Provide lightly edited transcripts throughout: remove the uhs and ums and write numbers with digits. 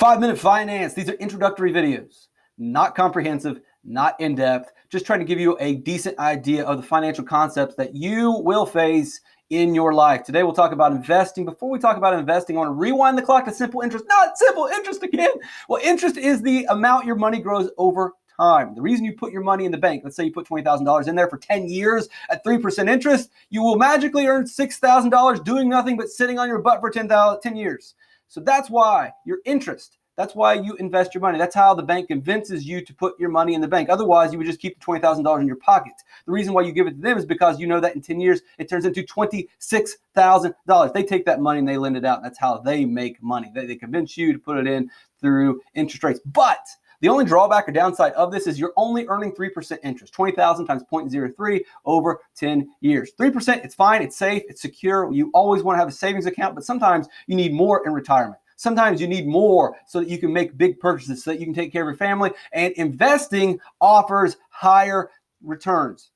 5-Minute Finance. These are introductory videos, not comprehensive, not in-depth, just trying to give you a decent idea of the financial concepts that you will face in your life. Today we'll talk about investing. Before we talk about investing, I want to rewind the clock to simple interest. Not simple interest again. Well, interest is the amount your money grows over time. The reason you put your money in the bank, let's say you put $20,000 in there for 10 years at 3% interest, you will magically earn $6,000 doing nothing but sitting on your butt for 10 years. So that's why your interest, that's why you invest your money. That's how the bank convinces you to put your money in the bank. Otherwise, you would just keep the $20,000 in your pocket. The reason why you give it to them is because you know that in 10 years, it turns into $26,000. They take that money and they lend it out. That's how they make money. They convince you to put it in through interest rates. But the only drawback or downside of this is you're only earning 3% interest, 20,000 times 0.03 over 10 years. 3%, it's fine, it's safe, it's secure. You always want to have a savings account, but sometimes you need more in retirement. Sometimes you need more so that you can make big purchases, so that you can take care of your family. And investing offers higher returns.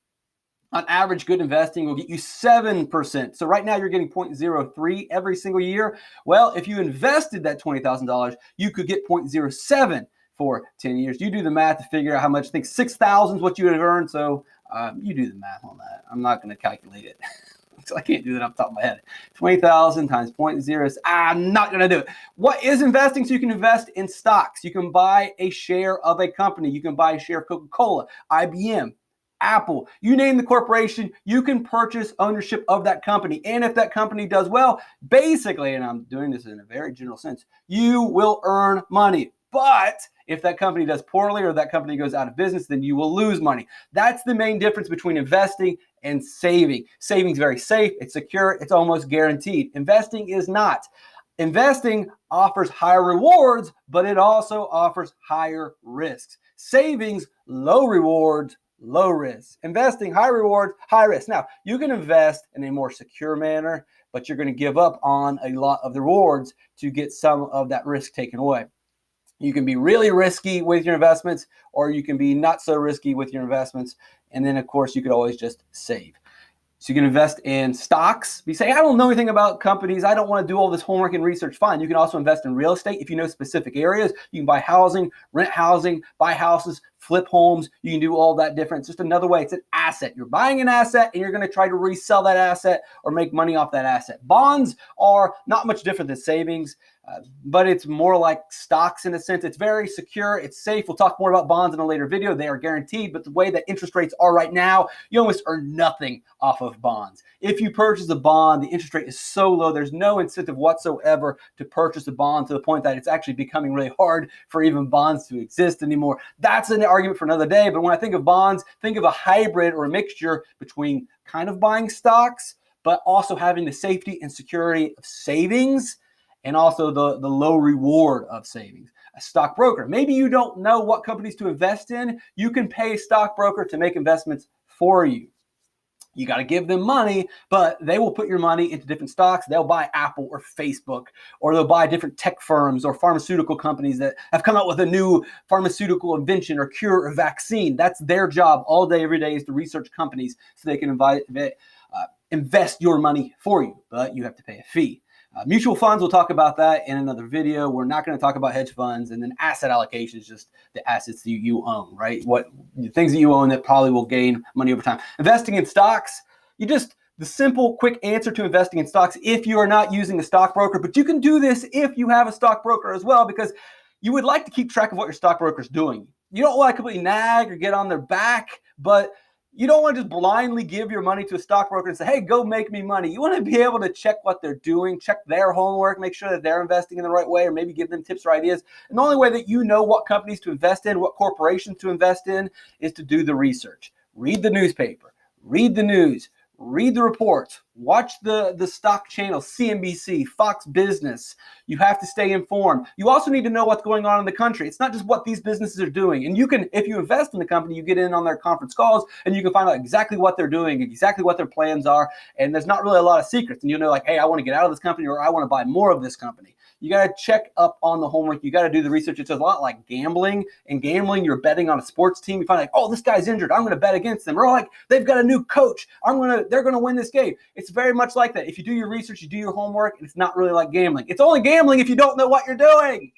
On average, good investing will get you 7%. So right now you're getting 0.03 every single year. Well, if you invested that $20,000, you could get 0.07 for 10 years. You do the math to figure out how much. I think 6,000 is what you would have earned. So you do the math on that. I'm not going to calculate it. So I can't do that off the top of my head. 20,000 times 0.0. I'm not going to do it. What is investing? So you can invest in stocks. You can buy a share of a company. You can buy a share of Coca-Cola, IBM, Apple. You name the corporation, you can purchase ownership of that company. And if that company does well, basically, and I'm doing this in a very general sense, you will earn money. But if that company does poorly or that company goes out of business, then you will lose money. That's the main difference between investing and saving. Saving is very safe, it's secure, it's almost guaranteed. Investing is not. Investing offers higher rewards, but it also offers higher risks. Savings, low rewards, low risk. Investing, high rewards, high risk. Now, you can invest in a more secure manner, but you're going to give up on a lot of the rewards to get some of that risk taken away. You can be really risky with your investments, or you can be not so risky with your investments. And then, of course, you could always just save. So you can invest in stocks. You say, I don't know anything about companies. I don't want to do all this homework and research. Fine. You can also invest in real estate. If you know specific areas, you can buy housing, rent housing, buy houses, flip homes. You can do all that different. It's just another way. It's an asset. You're buying an asset and you're going to try to resell that asset or make money off that asset. Bonds are not much different than savings, but it's more like stocks in a sense. It's very secure. It's safe. We'll talk more about bonds in a later video. They are guaranteed, but the way that interest rates are right now, you almost earn nothing off of bonds. If you purchase a bond, the interest rate is so low, there's no incentive whatsoever to purchase a bond, to the point that it's actually becoming really hard for even bonds to exist anymore. That's an argument for another day. But when I think of bonds, think of a hybrid or a mixture between kind of buying stocks, but also having the safety and security of savings, and also the low reward of savings. A stockbroker, maybe you don't know what companies to invest in. You can pay a stockbroker to make investments for you. You got to give them money, but they will put your money into different stocks. They'll buy Apple or Facebook, or they'll buy different tech firms or pharmaceutical companies that have come out with a new pharmaceutical invention or cure or vaccine. That's their job all day, every day, is to research companies so they can invest your money for you, but you have to pay a fee. Mutual funds, we'll talk about that in another video. We're not going to talk about hedge funds. And then asset allocation is just the assets that you own, right? What the things that you own that probably will gain money over time. Investing in stocks, the simple, quick answer to investing in stocks if you are not using a stockbroker. But you can do this if you have a stockbroker as well, because you would like to keep track of what your stockbroker is doing. You don't want to completely nag or get on their back, but you don't want to just blindly give your money to a stockbroker and say, hey, go make me money. You want to be able to check what they're doing, check their homework, make sure that they're investing in the right way, or maybe give them tips or ideas. And the only way that you know what companies to invest in, what corporations to invest in, is to do the research. Read the newspaper, read the news, read the reports, watch the stock channel, CNBC, Fox Business. You have to stay informed. You also need to know what's going on in the country. It's not just what these businesses are doing. And you can, if you invest in the company, you get in on their conference calls and you can find out exactly what they're doing, exactly what their plans are. And there's not really a lot of secrets. And you'll know, like, hey, I want to get out of this company, or I want to buy more of this company. You got to check up on the homework. You got to do the research. It's a lot like gambling. In gambling, you're betting on a sports team. You find like, oh, this guy's injured, I'm going to bet against them. Or like, they've got a new coach, they're going to win this game. It's very much like that. If you do your research, you do your homework, it's not really like gambling. It's only gambling if you don't know what you're doing.